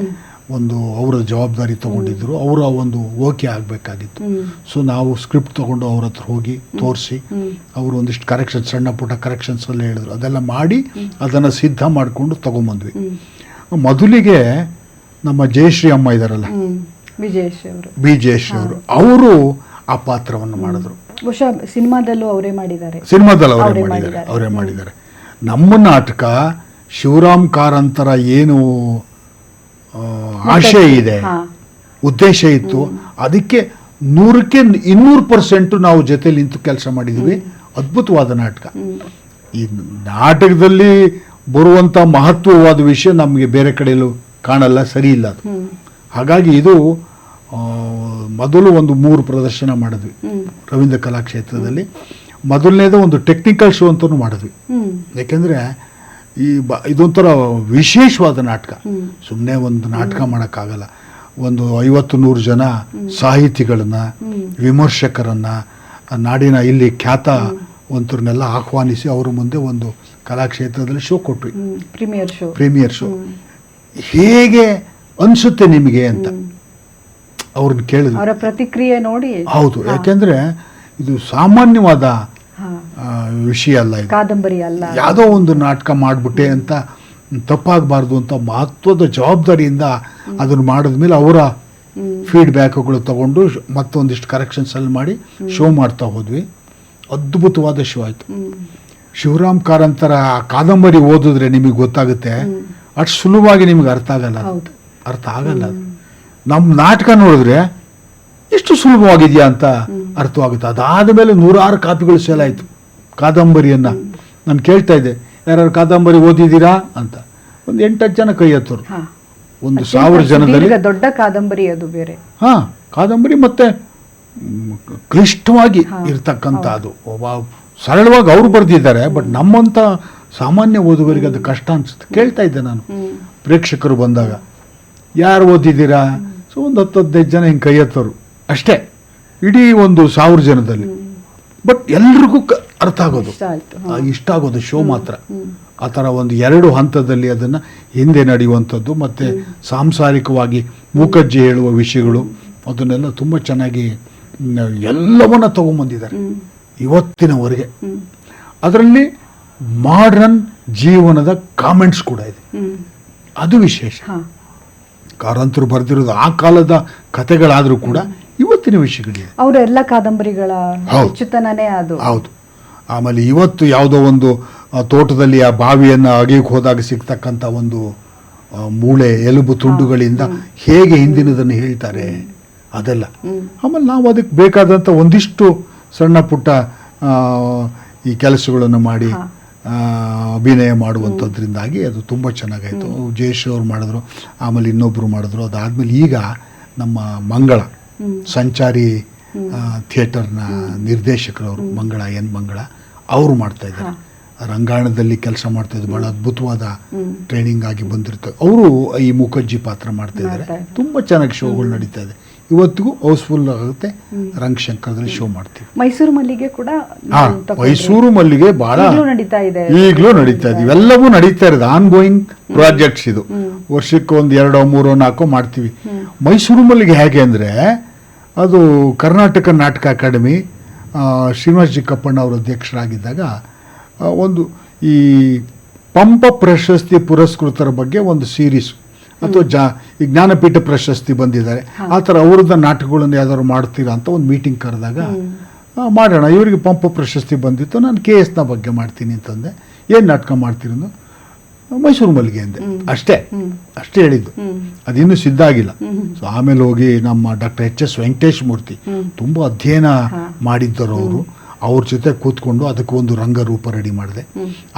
ಒಂದು ಅವರ ಜವಾಬ್ದಾರಿ ತಗೊಂಡಿದ್ರು. ಅವರ ಒಂದು ಓಕೆ ಆಗಬೇಕಾಗಿತ್ತು. ಸೊ ನಾವು ಸ್ಕ್ರಿಪ್ಟ್ ತಗೊಂಡು ಅವ್ರ ಹತ್ರ ಹೋಗಿ ತೋರಿಸಿ, ಅವರು ಒಂದಿಷ್ಟು ಕರೆಕ್ಷನ್ಸ್, ಸಣ್ಣ ಪುಟ್ಟ ಕರೆಕ್ಷನ್ಸ್ ಎಲ್ಲ ಹೇಳಿದ್ರು. ಅದೆಲ್ಲ ಮಾಡಿ ಅದನ್ನು ಸಿದ್ಧ ಮಾಡಿಕೊಂಡು ತಗೊಂಬಂದ್ವಿ. ಮೊದಲಿಗೆ ನಮ್ಮ ಜಯಶ್ರೀ ಅಮ್ಮ ಇದ್ದಾರಲ್ಲ, ಬಿ ಜಯಶ್ರೀ ಅವರು ಆ ಪಾತ್ರವನ್ನು ಮಾಡಿದ್ರು. ಸಿನಿಮಾದಲ್ಲೂ ಅವರೇ ಮಾಡಿದ್ದಾರೆ. ಅವರೇ ಮಾಡಿದ್ದಾರೆ. ನಮ್ಮ ನಾಟಕ ಶಿವರಾಮ್ ಕಾರಂತರ ಏನು ಆಶಯ ಇದೆ, ಉದ್ದೇಶ ಇತ್ತು, ಅದಕ್ಕೆ 100ಕ್ಕೆ 200% ನಾವು ಜೊತೆಲಿ ನಿಂತು ಕೆಲಸ ಮಾಡಿದ್ವಿ. ಅದ್ಭುತವಾದ ನಾಟಕ. ಈ ನಾಟಕದಲ್ಲಿ ಬರುವಂಥ ಮಹತ್ವವಾದ ವಿಷಯ ನಮಗೆ ಬೇರೆ ಕಡೆಯಲ್ಲೂ ಕಾಣಲ್ಲ, ಸರಿ ಇಲ್ಲ ಅದು. ಹಾಗಾಗಿ ಇದು ಮೊದಲು ಒಂದು 3 ಪ್ರದರ್ಶನ ಮಾಡಿದ್ವಿ ರವೀಂದ್ರ ಕಲಾಕ್ಷೇತ್ರದಲ್ಲಿ. ಮೊದಲನೇದು ಒಂದು ಟೆಕ್ನಿಕಲ್ ಶೋ ಅಂತಲೂ ಮಾಡಿದ್ವಿ. ಯಾಕೆಂದರೆ ಇದೊಂಥರ ವಿಶೇಷವಾದ ನಾಟಕ. ಸುಮ್ಮನೆ ಒಂದು ನಾಟಕ ಮಾಡೋಕ್ಕಾಗಲ್ಲ. ಒಂದು 50-100 ಜನ ಸಾಹಿತಿಗಳನ್ನ, ವಿಮರ್ಶಕರನ್ನು, ನಾಡಿನ ಇಲ್ಲಿ ಖ್ಯಾತವಂತರನ್ನೆಲ್ಲ ಆಹ್ವಾನಿಸಿ ಅವರ ಮುಂದೆ ಒಂದು ಕಲಾಕ್ಷೇತ್ರದಲ್ಲಿ ಶೋ ಕೊಟ್ವಿ, ಪ್ರೀಮಿಯರ್ ಶೋ. ಹೇಗೆ ಅನಿಸುತ್ತೆ ನಿಮಗೆ ಅಂತ ಅವ್ರನ್ನ ಕೇಳಿದ್ರು. ಅವರ ಪ್ರತಿಕ್ರಿಯೆ ನೋಡಿ. ಹೌದು, ಯಾಕೆಂದರೆ ಇದು ಸಾಮಾನ್ಯವಾದ ವಿಷಯ ಅಲ್ಲ, ಇದು ಕಾದಂಬರಿ ಅಲ್ಲ, ಯಾವುದೋ ಒಂದು ನಾಟಕ ಮಾಡಿಬಿಟ್ಟೆ ಅಂತ ತಪ್ಪಾಗಬಾರ್ದು ಅಂತ ಮಹತ್ವದ ಜವಾಬ್ದಾರಿಯಿಂದ ಅದನ್ನು ಮಾಡಿದ್ಮೇಲೆ ಅವರ ಫೀಡ್ಬ್ಯಾಕ್ಗಳು ತಗೊಂಡು ಮತ್ತೊಂದಿಷ್ಟು ಕರೆಕ್ಷನ್ಸ್ ಅಲ್ಲಿ ಮಾಡಿ ಶೋ ಮಾಡ್ತಾ ಹೋದ್ವಿ. ಅದ್ಭುತವಾದ ಶೋ ಆಯಿತು. ಶಿವರಾಮ್ ಕಾರಂತರ ಕಾದಂಬರಿ ಓದಿದ್ರೆ ನಿಮಗೆ ಗೊತ್ತಾಗುತ್ತೆ, ಅಷ್ಟು ಸುಲಭವಾಗಿ ನಿಮ್ಗೆ ಅರ್ಥ ಆಗಲ್ಲ. ನಮ್ಮ ನಾಟಕ ನೋಡಿದ್ರೆ ಎಷ್ಟು ಸುಲಭವಾಗಿದೆಯಾ ಅಂತ ಅರ್ಥವಾಗುತ್ತೆ. ಅದಾದ ಮೇಲೆ 100 ಕಾಪಿಗಳು ಸೇಲ್ ಆಯಿತು ಕಾದಂಬರಿಯನ್ನು. ನಾನು ಕೇಳ್ತಾ ಇದ್ದೆ, ಯಾರು ಕಾದಂಬರಿ ಓದಿದ್ದೀರಾ ಅಂತ. ಒಂದು 8-10 ಜನ ಕೈ ಎತ್ತರು. ಒಂದು 1000 ಜನದಲ್ಲಿ ದೊಡ್ಡ ಕಾದಂಬರಿ ಅದು ಬೇರೆ. ಕಾದಂಬರಿ ಮತ್ತೆ ಕ್ಲಿಷ್ಟವಾಗಿ ಇರ್ತಕ್ಕಂಥ ಅದು. ಸರಳವಾಗಿ ಅವ್ರು ಬರೆದಿದ್ದಾರೆ, ಬಟ್ ನಮ್ಮಂಥ ಸಾಮಾನ್ಯ ಓದುಗರಿಗೆ ಅದು ಕಷ್ಟ ಅನ್ಸುತ್ತೆ. ಕೇಳ್ತಾ ಇದ್ದೆ ನಾನು, ಪ್ರೇಕ್ಷಕರು ಬಂದಾಗ ಯಾರು ಓದಿದ್ದೀರಾ? ಸೊ ಒಂದು 10-15 ಜನ ಹಿಂಗೆ ಕೈ ಎತ್ತರು ಅಷ್ಟೇ, ಇಡೀ ಒಂದು 1000 ಜನದಲ್ಲಿ. ಬಟ್ ಎಲ್ರಿಗೂ ಅರ್ಥ ಆಗೋದು, ಇಷ್ಟ ಆಗೋದು ಶೋ ಮಾತ್ರ. ಆ ಥರ ಒಂದು 2 ಹಂತದಲ್ಲಿ ಅದನ್ನು ಹಿಂದೆ ನಡೆಯುವಂಥದ್ದು, ಮತ್ತು ಸಾಂಸಾರಿಕವಾಗಿ ಮೂಕಜ್ಜಿ ಹೇಳುವ ವಿಷಯಗಳು, ಅದನ್ನೆಲ್ಲ ತುಂಬ ಚೆನ್ನಾಗಿ ಎಲ್ಲವನ್ನ ತಗೊಂಬಂದಿದ್ದಾರೆ ಇವತ್ತಿನವರೆಗೆ. ಅದರಲ್ಲಿ ಮಾಡ್ರನ್ ಜೀವನದ ಕಾಮೆಂಟ್ಸ್ ಕೂಡ ಇದೆ, ಅದು ವಿಶೇಷ. ಕಾರಂತರು ಬರೆದಿರೋದು ಆ ಕಾಲದ ಕಥೆಗಳಾದರೂ ಕೂಡ ಇವತ್ತಿನ ವಿಷಯಗಳಿದೆ. ಅವರ ಎಲ್ಲ ಕಾದಂಬರಿಗಳ ಹೆಚ್ಚುತನನೇ ಅದು. ಹೌದು. ಆಮೇಲೆ ಇವತ್ತು ಯಾವುದೋ ಒಂದು ತೋಟದಲ್ಲಿ ಆ ಬಾವಿಯನ್ನು ಅಗೆಯಕ್ಕೆ ಹೋದಾಗ ಸಿಗ್ತಕ್ಕಂಥ ಒಂದು ಮೂಳೆ ಎಲುಬು ತುಂಡುಗಳಿಂದ ಹೇಗೆ ಹಿಂದಿನದನ್ನು ಹೇಳ್ತಾರೆ ಅದೆಲ್ಲ. ಆಮೇಲೆ ನಾವು ಅದಕ್ಕೆ ಬೇಕಾದಂಥ ಒಂದಿಷ್ಟು ಸಣ್ಣ ಪುಟ್ಟ ಈ ಕೆಲಸಗಳನ್ನು ಮಾಡಿ ಅಭಿನಯ ಮಾಡುವಂಥದ್ರಿಂದಾಗಿ ಅದು ತುಂಬ ಚೆನ್ನಾಗಾಯಿತು. ಜಯಶ್ರೀ ಅವ್ರು ಮಾಡಿದ್ರು, ಆಮೇಲೆ ಇನ್ನೊಬ್ಬರು ಮಾಡಿದ್ರು. ಅದಾದಮೇಲೆ ಈಗ ನಮ್ಮ ಮಂಗಳ ಸಂಚಾರಿ ಥಿಯೇಟರ್ನ ನಿರ್ದೇಶಕರವರು ಮಂಗಳ ಅವರು ಮಾಡ್ತಾ ಇದ್ದಾರೆ. ರಂಗಾಯಣದಲ್ಲಿ ಕೆಲಸ ಮಾಡ್ತಾ ಇದ್ದಾರೆ. ಭಾಳ ಅದ್ಭುತವಾದ ಟ್ರೈನಿಂಗ್ ಆಗಿ ಬಂದಿರ್ತಾರೆ. ಅವರು ಈ ಮುಖರ್ಜಿ ಪಾತ್ರ ಮಾಡ್ತಾ ಇದ್ದಾರೆ. ತುಂಬ ಚೆನ್ನಾಗಿ ಶೋಗಳು ನಡೀತಾ ಇದೆ. ಇವತ್ತಿಗೂ ಹೌಸ್ಫುಲ್ ಆಗುತ್ತೆ. ರಂಗಶಂಕರದಲ್ಲಿ ಶೋ ಮಾಡ್ತೀವಿ. ಮೈಸೂರು ಮಲ್ಲಿಗೆ ಕೂಡ ಮೈಸೂರು ಮಲ್ಲಿಗೆ ಬಹಳ ಈಗಲೂ ನಡೀತಾ ಇದೆ. ಇವೆಲ್ಲವೂ ನಡೀತಾ ಇರೋದು ಆನ್ ಗೋಯಿಂಗ್ ಪ್ರಾಜೆಕ್ಟ್ಸ್. ಇದು ವರ್ಷಕ್ಕೆ 1, 2, 3, 4 ಮಾಡ್ತೀವಿ. ಮೈಸೂರು ಮಲ್ಲಿಗೆ ಹೇಗೆ ಅಂದರೆ, ಅದು ಕರ್ನಾಟಕ ನಾಟಕ ಅಕಾಡೆಮಿ ಶ್ರೀನಿವಾಸ ಜಿ ಕಪ್ಪಣ್ಣ ಅವರು ಅಧ್ಯಕ್ಷರಾಗಿದ್ದಾಗ ಒಂದು ಈ ಪಂಪ ಪ್ರಶಸ್ತಿ ಪುರಸ್ಕೃತರ ಬಗ್ಗೆ ಒಂದು ಸೀರೀಸ್ ಅಥವಾ ಈ ಜ್ಞಾನಪೀಠ ಪ್ರಶಸ್ತಿ ಬಂದಿದ್ದಾರೆ, ಆ ಥರ ಅವ್ರದ್ದು ನಾಟಕಗಳನ್ನು ಯಾವ್ದಾದ್ರು ಮಾಡ್ತೀರಾ ಅಂತ ಒಂದು ಮೀಟಿಂಗ್ ಕರೆದಾಗ ಮಾಡೋಣ. ಇವರಿಗೆ ಪಂಪ ಪ್ರಶಸ್ತಿ ಬಂದಿತ್ತು, ನಾನು KS ನ ಬಗ್ಗೆ ಮಾಡ್ತೀನಿ ಅಂತಂದೆ. ಏನು ನಾಟಕ ಮಾಡ್ತೀರಿ? ಮೈಸೂರು ಮಲ್ಲಿಗೆ ಅಂದೆ. ಅಷ್ಟೇ ಹೇಳಿದ್ದು, ಅದಿನ್ನೂ ಸಿದ್ಧ ಆಗಿಲ್ಲ. ಸೊ ಆಮೇಲೆ ಹೋಗಿ ನಮ್ಮ ಡಾಕ್ಟರ್ HS ವೆಂಕಟೇಶ್ ಮೂರ್ತಿ ತುಂಬ ಅಧ್ಯಯನ ಮಾಡಿದ್ದರು ಅವರು. ಅವ್ರ ಜೊತೆ ಕೂತ್ಕೊಂಡು ಅದಕ್ಕೆ ಒಂದು ರಂಗರೂಪ ರೆಡಿ ಮಾಡಿದೆ.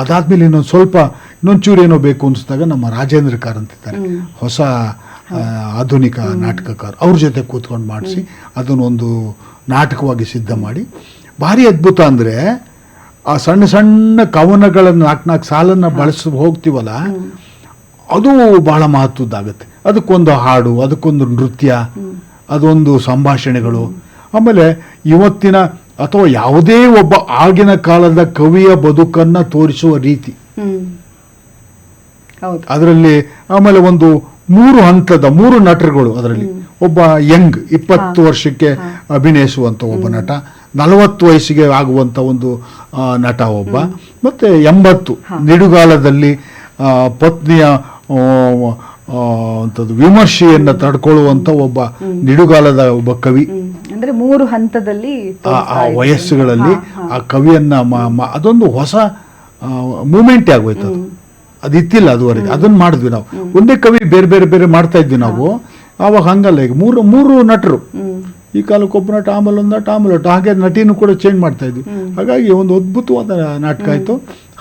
ಅದಾದ್ಮೇಲೆ ಇನ್ನೊಂಚೂರು ಏನೋ ಬೇಕು ಅನಿಸಿದಾಗ ನಮ್ಮ ರಾಜೇಂದ್ರ ಕಾರ್ ಅಂತಿದ್ದಾರೆ, ಹೊಸ ಆಧುನಿಕ ನಾಟಕಕಾರ, ಅವ್ರ ಜೊತೆ ಕೂತ್ಕೊಂಡು ಮಾಡಿಸಿ ಅದನ್ನೊಂದು ನಾಟಕವಾಗಿ ಸಿದ್ಧ ಮಾಡಿ. ಭಾರಿ ಅದ್ಭುತ ಅಂದರೆ ಆ ಸಣ್ಣ ಸಣ್ಣ ಕವನಗಳನ್ನು 4 ಸಾಲನ್ನು ಬಳಸಿ ಹೋಗ್ತೀವಲ್ಲ, ಅದು ಬಹಳ ಮಹತ್ವದ್ದಾಗುತ್ತೆ. ಅದಕ್ಕೊಂದು ಹಾಡು, ಅದಕ್ಕೊಂದು ನೃತ್ಯ, ಅದೊಂದು ಸಂಭಾಷಣೆಗಳು. ಆಮೇಲೆ ಇವತ್ತಿನ ಅಥವಾ ಯಾವುದೇ ಒಬ್ಬ ಆಗಿನ ಕಾಲದ ಕವಿಯ ಬದುಕನ್ನು ತೋರಿಸುವ ರೀತಿ ಅದರಲ್ಲಿ. ಆಮೇಲೆ ಒಂದು 3 ಹಂತದ 3 ನಟರುಗಳು ಅದರಲ್ಲಿ. ಒಬ್ಬ ಯಂಗ್ 20 ವರ್ಷಕ್ಕೆ ಅಭಿನಯಿಸುವಂಥ ಒಬ್ಬ ನಟ, 40 ವಯಸ್ಸಿಗೆ ಆಗುವಂಥ ಒಂದು ನಟ ಒಬ್ಬ, ಮತ್ತೆ 80 ನಿಡುಗಾಲದಲ್ಲಿ ಪತ್ನಿಯ ವಿಮರ್ಶೆಯನ್ನು ತಡ್ಕೊಳ್ಳುವಂಥ ಒಬ್ಬ ನಿಡುಗಾಲದ ಒಬ್ಬ ಕವಿ. ಅಂದ್ರೆ 3 ಹಂತದಲ್ಲಿ ಆ ವಯಸ್ಸುಗಳಲ್ಲಿ ಆ ಕವಿಯನ್ನ ಅದೊಂದು ಹೊಸ ಮೂಮೆಂಟ್ ಆಗೋಯ್ತು. ಅದಿತ್ತಿಲ್ಲ ಅದುವರೆಗೆ. ಅದನ್ನ ಮಾಡಿದ್ವಿ ನಾವು. ಒಂದೇ ಕವಿ ಬೇರೆ ಬೇರೆ ಬೇರೆ ಮಾಡ್ತಾ ಇದ್ವಿ ನಾವು. ಆವಾಗ ಹಂಗಲ್ಲ, ಈಗ ಮೂರು ನಟರು, ಈ ಕಾಲಕ್ಕೆ ಒಬ್ಬ ನಟ, ಆಮೇಲೆ ಒಂದು ನಟ, ಆಮೇಲೆ ನಟ, ಹಾಗೆ ನಟಿನೂ ಕೂಡ ಚೇಂಜ್ ಮಾಡ್ತಾ ಇದ್ವಿ. ಹಾಗಾಗಿ ಒಂದು ಅದ್ಭುತವಾದ ನಾಟಕ ಆಯಿತು.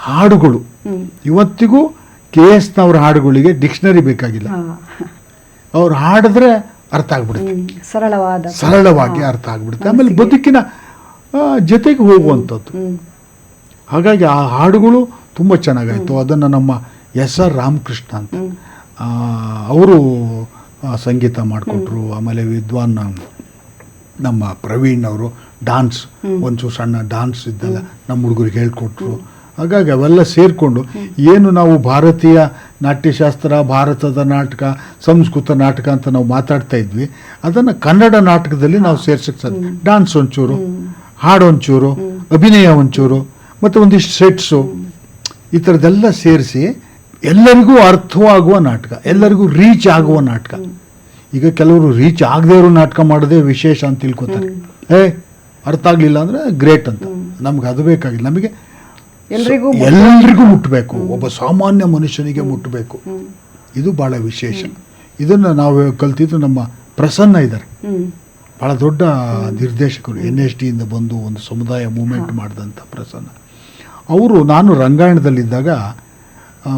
ಹಾಡುಗಳು ಇವತ್ತಿಗೂ KS ನವರ ಹಾಡುಗಳಿಗೆ ಡಿಕ್ಷನರಿ ಬೇಕಾಗಿಲ್ಲ. ಅವ್ರು ಹಾಡಿದ್ರೆ ಅರ್ಥ ಆಗ್ಬಿಡುತ್ತೆ, ಸರಳವಾಗಿ ಅರ್ಥ ಆಗ್ಬಿಡುತ್ತೆ. ಆಮೇಲೆ ಬದುಕಿನ ಜೊತೆಗೆ ಹೋಗುವಂಥದ್ದು. ಹಾಗಾಗಿ ಆ ಹಾಡುಗಳು ತುಂಬ ಚೆನ್ನಾಗಾಯಿತು. ಅದನ್ನು ನಮ್ಮ SR ರಾಮಕೃಷ್ಣ ಅಂತ ಅವರು ಸಂಗೀತ ಮಾಡಿಕೊಟ್ರು. ಆಮೇಲೆ ವಿದ್ವಾನ್ ನಮ್ಮ ಪ್ರವೀಣ್ ಅವರು ಡಾನ್ಸ್, ಒಂಚೂರು ಸಣ್ಣ ಡಾನ್ಸ್ ಇದ್ದಲ್ಲ ನಮ್ಮ ಹುಡುಗರಿಗೆ ಹೇಳ್ಕೊಟ್ರು. ಹಾಗಾಗಿ ಅವೆಲ್ಲ ಸೇರಿಕೊಂಡು ಏನು ನಾವು ಭಾರತೀಯ ನಾಟ್ಯಶಾಸ್ತ್ರ, ಭಾರತದ ನಾಟಕ, ಸಂಸ್ಕೃತ ನಾಟಕ ಅಂತ ನಾವು ಮಾತಾಡ್ತಾ ಇದ್ವಿ, ಅದನ್ನು ಕನ್ನಡ ನಾಟಕದಲ್ಲಿ ನಾವು ಸೇರ್ಸಕ್ಕೆ ಸಾಧ್ಯ. ಡಾನ್ಸ್ ಒಂಚೂರು, ಹಾಡು ಒಂಚೂರು, ಅಭಿನಯ ಒಂಚೂರು, ಮತ್ತು ಒಂದಿಷ್ಟು ಸೆಟ್ಸು, ಈ ಥರದ್ದೆಲ್ಲ ಸೇರಿಸಿ ಎಲ್ಲರಿಗೂ ಅರ್ಥವಾಗುವ ನಾಟಕ, ಎಲ್ಲರಿಗೂ ರೀಚ್ ಆಗುವ ನಾಟಕ. ಈಗ ಕೆಲವರು ರೀಚ್ ಆಗದೇ ಇರೋ ನಾಟಕ ಮಾಡೋದೇ ವಿಶೇಷ ಅಂತ ತಿಳ್ಕೊತಾರೆ. ಅರ್ಥ ಆಗಲಿಲ್ಲ ಅಂದರೆ ಗ್ರೇಟ್ ಅಂತ. ನಮ್ಗೆ ಅದು ಬೇಕಾಗಿಲ್ಲ. ನಮಗೆ ಎಲ್ರಿಗೂ ಮುಟ್ಟಬೇಕು, ಒಬ್ಬ ಸಾಮಾನ್ಯ ಮನುಷ್ಯನಿಗೆ ಮುಟ್ಟಬೇಕು. ಇದು ಭಾಳ ವಿಶೇಷ. ಇದನ್ನು ನಾವು ಕಲ್ತಿದ್ದು ನಮ್ಮ ಪ್ರಸನ್ನ ಇದ್ದಾರೆ, ಭಾಳ ದೊಡ್ಡ ನಿರ್ದೇಶಕರು, NSD ಇಂದ ಬಂದು ಒಂದು ಸಮುದಾಯ ಮೂವ್ಮೆಂಟ್ ಮಾಡಿದಂಥ ಪ್ರಸನ್ನ ಅವರು. ನಾನು ರಂಗಾಯಣದಲ್ಲಿದ್ದಾಗ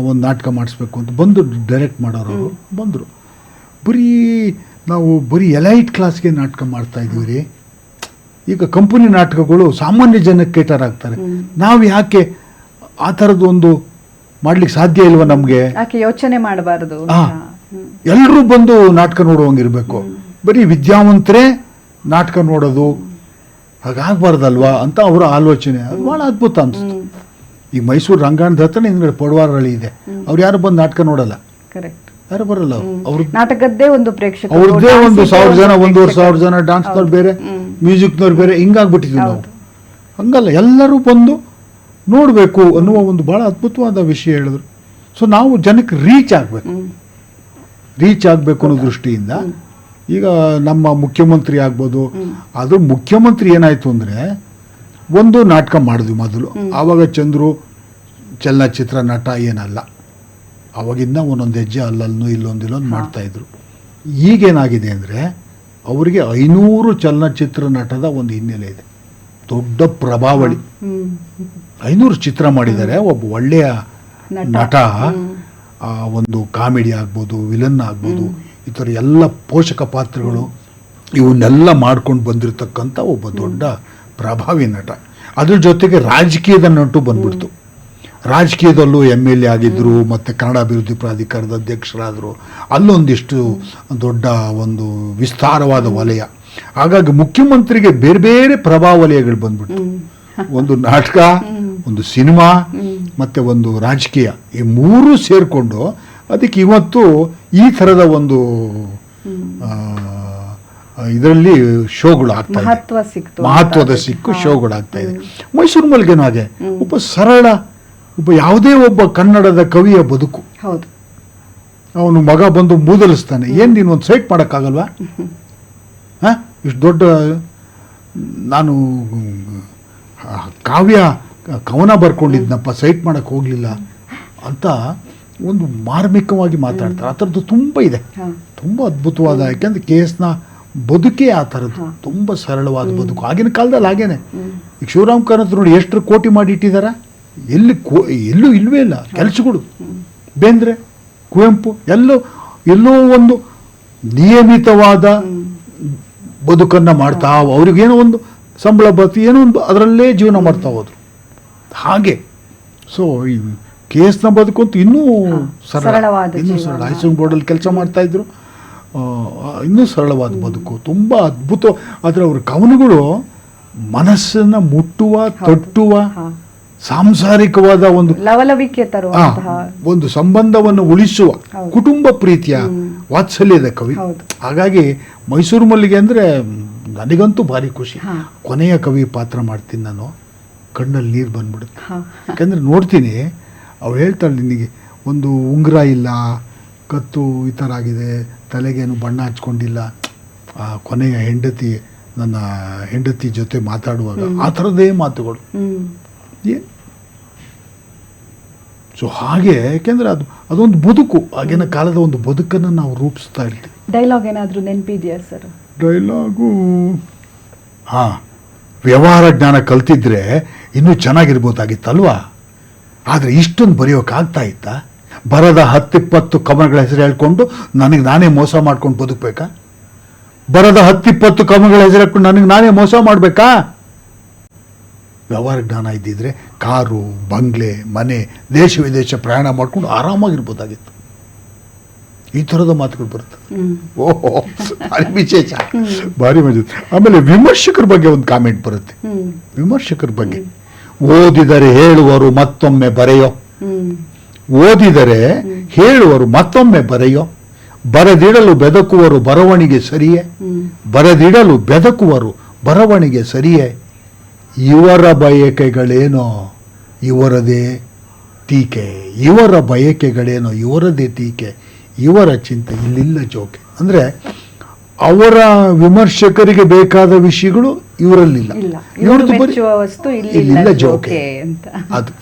ಒಂದು ನಾಟಕ ಮಾಡಿಸ್ಬೇಕು ಅಂತ ಬಂದು ಡೈರೆಕ್ಟ್ ಮಾಡೋರು ಬಂದರು. ನಾವು ಬರೀ ಎಲೈಟ್ ಕ್ಲಾಸ್ಗೆ ನಾಟಕ ಮಾಡ್ತಾ ಇದೀವಿ ರೀ. ಈಗ ಕಂಪನಿ ನಾಟಕಗಳು ಸಾಮಾನ್ಯ ಜನಕ್ಕೆ ಕೇಟರ್ ಆಗ್ತಾರೆ, ನಾವು ಯಾಕೆ ಆ ಥರದ್ದೊಂದು ಮಾಡ್ಲಿಕ್ಕೆ ಸಾಧ್ಯ ಇಲ್ವ ನಮಗೆ? ಯೋಚನೆ ಮಾಡಬಾರದು. ಎಲ್ಲರೂ ಬಂದು ನಾಟಕ ನೋಡುವಂಗಿರ್ಬೇಕು, ಬರೀ ವಿದ್ಯಾವಂತರೇ ನಾಟಕ ನೋಡೋದು ಹಾಗಾಗಬಾರ್ದಲ್ವಾ ಅಂತ ಅವರ ಆಲೋಚನೆ. ಅದು ಭಾಳ ಅದ್ಭುತ ಅನಿಸ್ತು. ಈಗ ಮೈಸೂರು ರಂಗಾಯಣದ ಹತ್ರ ಹಿಂದ್ಗಡೆ ಪಡವಾರಳ್ಳಿ ಇದೆ, ಅವ್ರು ಯಾರು ಬಂದು ನಾಟಕ ನೋಡಲ್ಲ, ಯಾರು ಬರಲ್ಲ. ಅವ್ರ ನಾಟಕದ್ದೇ ಒಂದು ಪ್ರೇಕ್ಷಕ, ಅವ್ರದ್ದೇ ಒಂದು 1000 ಜನ, 1500 ಜನ, ಡಾನ್ಸ್ನವ್ರು ಬೇರೆ, ಮ್ಯೂಸಿಕ್ನವ್ರು ಬೇರೆ, ಹಿಂಗಾಗ್ಬಿಟ್ಟಿದ್ವಿ ನಾವು. ಹಂಗಲ್ಲ, ಎಲ್ಲರೂ ಬಂದು ನೋಡಬೇಕು ಅನ್ನುವ ಒಂದು ಭಾಳ ಅದ್ಭುತವಾದ ವಿಷಯ ಹೇಳಿದ್ರು. ಸೊ ನಾವು ಜನಕ್ಕೆ ರೀಚ್ ಆಗಬೇಕು ಅನ್ನೋ ದೃಷ್ಟಿಯಿಂದ ಈಗ ನಮ್ಮ ಮುಖ್ಯಮಂತ್ರಿ ಆಗ್ಬೋದು, ಅದು ಮುಖ್ಯಮಂತ್ರಿ ಏನಾಯಿತು ಅಂದರೆ ಒಂದು ನಾಟಕ ಮಾಡಿದ್ವಿ ಮೊದಲು. ಆವಾಗ ಚಂದ್ರು ಚಲನಚಿತ್ರ ನಟ ಏನಲ್ಲ, ಅವಾಗಿಂದ ಒಂದೊಂದು ಹೆಜ್ಜೆ ಅಲ್ಲಲ್ಲೂ ಇಲ್ಲೊಂದು ಮಾಡ್ತಾಯಿದ್ರು. ಈಗೇನಾಗಿದೆ ಅಂದರೆ ಅವರಿಗೆ 500 ಚಲನಚಿತ್ರ ನಟದ ಒಂದು ಹಿನ್ನೆಲೆ ಇದೆ, ದೊಡ್ಡ ಪ್ರಭಾವಳಿ. 500 ಚಿತ್ರ ಮಾಡಿದ್ದಾರೆ. ಒಬ್ಬ ಒಳ್ಳೆಯ ನಟ, ಒಂದು ಕಾಮಿಡಿ ಆಗ್ಬೋದು, ವಿಲನ್ ಆಗ್ಬೋದು, ಈ ಥರ ಎಲ್ಲ ಪೋಷಕ ಪಾತ್ರಗಳು ಇವನ್ನೆಲ್ಲ ಮಾಡ್ಕೊಂಡು ಬಂದಿರತಕ್ಕಂಥ ಒಬ್ಬ ದೊಡ್ಡ ಪ್ರಭಾವಿ ನಟ. ಅದ್ರ ಜೊತೆಗೆ ರಾಜಕೀಯದ ನಟು ಬಂದ್ಬಿಡ್ತು. ರಾಜಕೀಯದಲ್ಲೂ MLA ಆಗಿದ್ದರು, ಮತ್ತು ಕನ್ನಡ ಅಭಿವೃದ್ಧಿ ಪ್ರಾಧಿಕಾರದ ಅಧ್ಯಕ್ಷರಾದರು. ಅಲ್ಲೊಂದಿಷ್ಟು ದೊಡ್ಡ ಒಂದು ವಿಸ್ತಾರವಾದ ವಲಯ. ಹಾಗಾಗಿ ಮುಖ್ಯಮಂತ್ರಿಗೆ ಬೇರೆ ಬೇರೆ ಪ್ರಭಾವಲಯಗಳು ಬಂದ್ಬಿಡ್ತು. ಒಂದು ನಾಟಕ, ಒಂದು ಸಿನಿಮಾ, ಮತ್ತು ಒಂದು ರಾಜಕೀಯ, ಈ 3 ಸೇರಿಕೊಂಡು ಅದಕ್ಕೆ ಇವತ್ತು ಈ ಥರದ ಒಂದು ಇದರಲ್ಲಿ ಶೋಗಳು ಆಗ್ತಾ ಇದೆ, ಮಹತ್ವದ ಸಿಕ್ಕು ಶೋಗಳು ಆಗ್ತಾ ಇದೆ. ಮೈಸೂರು ಮಲ್ಲಿಗೆನೂ ಹಾಗೆ ಒಬ್ಬ ಸರಳ, ಒಬ್ಬ ಯಾವುದೇ ಒಬ್ಬ ಕನ್ನಡದ ಕವಿಯ ಬದುಕು. ಅವನು ಮಗ ಬಂದು ಮೂದಲಿಸ್ತಾನೆ, ಏನು ನೀನು ಒಂದು ಸೈಟ್ ಮಾಡೋಕ್ಕಾಗಲ್ವಾ? ಇಷ್ಟು ದೊಡ್ಡ ನಾನು ಕವನ ಬರ್ಕೊಂಡಿದ್ನಪ್ಪ, ಸೈಟ್ ಮಾಡೋಕ್ಕೆ ಹೋಗಲಿಲ್ಲ ಅಂತ ಒಂದು ಮಾರ್ಮಿಕವಾಗಿ ಮಾತಾಡ್ತಾರೆ. ಆ ಥರದ್ದು ತುಂಬ ಇದೆ, ತುಂಬ ಅದ್ಭುತವಾದ. ಯಾಕೆಂದರೆ KSನ ಬದುಕೇ ಆ ಥರದ್ದು, ತುಂಬ ಸರಳವಾದ ಬದುಕು. ಆಗಿನ ಕಾಲದಲ್ಲಿ ಹಾಗೇನೆ. ಈಗ ಶಿವರಾಮ್ ಕಾರಂತ್ ನೋಡಿ ಎಷ್ಟು ಕೋಟಿ ಮಾಡಿ ಇಟ್ಟಿದ್ದಾರೆ, ಎಲ್ಲೂ ಇಲ್ವೇ ಇಲ್ಲ ಕೆಲಸಗಳು. ಬೇಂದ್ರೆ, ಕುವೆಂಪು ಎಲ್ಲೋ ಒಂದು ನಿಯಮಿತವಾದ ಬದುಕನ್ನು ಮಾಡ್ತಾ, ಅವ್ರಿಗೇನೋ ಒಂದು ಸಂಬಳ ಬತ್ತು, ಏನೋ ಒಂದು ಅದರಲ್ಲೇ ಜೀವನ ಮಾಡ್ತಾ ಹೋದ್ರು. ಹಾಗೆ ಸೊ ಈ ಕೇಸ್ನ ಬದುಕಂತೂ ಇನ್ನೂ ಸರಳವಾದ ಇನ್ನೂ ಜೀವನ. ಸರಳ ಹೈಸಿಂಗ್ ಬೋರ್ಡಲ್ಲಿ ಕೆಲಸ ಮಾಡ್ತಾಯಿದ್ರು. ಇನ್ನೂ ಸರಳವಾದ ಬದುಕು, ತುಂಬ ಅದ್ಭುತ. ಆದರೆ ಅವ್ರ ಕವನಗಳು ಮನಸ್ಸನ್ನು ಮುಟ್ಟುವ, ತಟ್ಟುವ, ಹಾ. ಸಾಂಸಾರಿಕವಾದ ಒಂದು ಲವಲವಿಕೆ ತರುವಂತಹ ಒಂದು ಸಂಬಂಧವನ್ನು ಉಳಿಸುವ, ಹೌದು. ಕುಟುಂಬ ಪ್ರೀತಿಯ ವಾತ್ಸಲ್ಯದ ಕವಿ. ಹೌದು. ಹಾಗಾಗಿ ಮೈಸೂರು ಮಲ್ಲಿಗೆ ಅಂದರೆ ನನಗಂತೂ ಭಾರಿ ಖುಷಿ. ಹಾ. ಕೊನೆಯ ಕವಿ ಪಾತ್ರ ಮಾಡ್ತೀನಿ ನಾನು, ಕಣ್ಣಲ್ಲಿ ನೀರು ಬಂದ್ಬಿಡುತ್ತೆ. ಹಾ. ಯಾಕಂದರೆ ನೋಡ್ತೀನಿ, ಅವಳು ಹೇಳ್ತಾಳೆ, ನಿನಗೆ ಒಂದು ಉಂಗುರ ಇಲ್ಲ, ಕತ್ತು ಈ ಥರ ಆಗಿದೆ, ತಲೆಗೇನು ಬಣ್ಣ ಹಚ್ಕೊಂಡಿಲ್ಲ. ಕೊನೆಯ ನನ್ನ ಹೆಂಡತಿ ಜೊತೆ ಮಾತಾಡುವಾಗ ಆ ಥರದ್ದೇ ಮಾತುಗಳು. ಏನು ಸೊ ಹಾಗೆ, ಯಾಕೆಂದರೆ ಅದೊಂದು ಬದುಕು, ಆಗಿನ ಕಾಲದ ಒಂದು ಬದುಕನ್ನು ನಾವು ರೂಪಿಸ್ತಾ ಇರ್ತೀವಿ. ಡೈಲಾಗ್ ಏನಾದರೂ ನೆನಪಿದೆಯಾ ಸರ್? ಡೈಲಾಗು ಹಾಂ, ವ್ಯವಹಾರ ಜ್ಞಾನ ಕಲ್ತಿದ್ರೆ ಇನ್ನೂ ಚೆನ್ನಾಗಿರ್ಬೋದಾಗಿತ್ತಲ್ವಾ. ಆದರೆ ಇಷ್ಟೊಂದು ಬರೆಯೋಕ್ಕಾಗ್ತಾ ಇತ್ತಾ? ಬರದ 10-20 ಕವನಗಳ ಹೆಸರು ಹೇಳ್ಕೊಂಡು ನನಗೆ ನಾನೇ ಮೋಸ ಮಾಡ್ಕೊಂಡು ಬದುಕಬೇಕಾ? ಬರದ 10-20 ಕವನಗಳ ಹೆಸರು ಹೇಳ್ಕೊಂಡು ನನಗೆ ನಾನೇ ಮೋಸ ಮಾಡಬೇಕಾ? ವ್ಯವಹಾರ ಜ್ಞಾನ ಇದ್ದಿದ್ರೆ ಕಾರು, ಬಂಗ್ಲೆ, ಮನೆ, ದೇಶ ವಿದೇಶ ಪ್ರಯಾಣ ಮಾಡ್ಕೊಂಡು ಆರಾಮಾಗಿರ್ಬೋದಾಗಿತ್ತು. ಈ ಥರದ ಮಾತುಗಳು ಬರುತ್ತೆ. ಓಹೋ, ಭಾರಿ ವಿಶೇಷ, ಭಾರಿ ಮಜಾ. ಆಮೇಲೆ ವಿಮರ್ಶಕರ ಬಗ್ಗೆ ಒಂದು ಕಾಮೆಂಟ್ ಬರುತ್ತೆ. ವಿಮರ್ಶಕರ ಬಗ್ಗೆ, ಓದಿದರೆ ಹೇಳುವರು ಮತ್ತೊಮ್ಮೆ ಬರೆಯೋ, ಓದಿದರೆ ಹೇಳುವರು ಮತ್ತೊಮ್ಮೆ ಬರೆಯೋ, ಬರೆದಿಡಲು ಬೆದಕುವರು ಬರವಣಿಗೆ ಸರಿಯೇ, ಬರೆದಿಡಲು ಬೆದಕುವರು ಬರವಣಿಗೆ ಸರಿಯೇ, ಇವರ ಬಯಕೆಗಳೇನೋ ಇವರದೇ ಟೀಕೆ, ಇವರ ಬಯಕೆಗಳೇನೋ ಇವರದೇ ಟೀಕೆ, ಇವರ ಚಿಂತೆ ಇಲ್ಲಿಲ್ಲ ಜೋಕೆ. ಅಂದರೆ ಅವರ ವಿಮರ್ಶಕರಿಗೆ ಬೇಕಾದ ವಿಷಯಗಳು ಇವರಲ್ಲಿಲ್ಲ, ಇವ್ರದ್ದು ಬರೀ ವಸ್ತು ಇಲ್ಲಿಲ್ಲ ಜೋಕೆ ಅಂತ ಅದು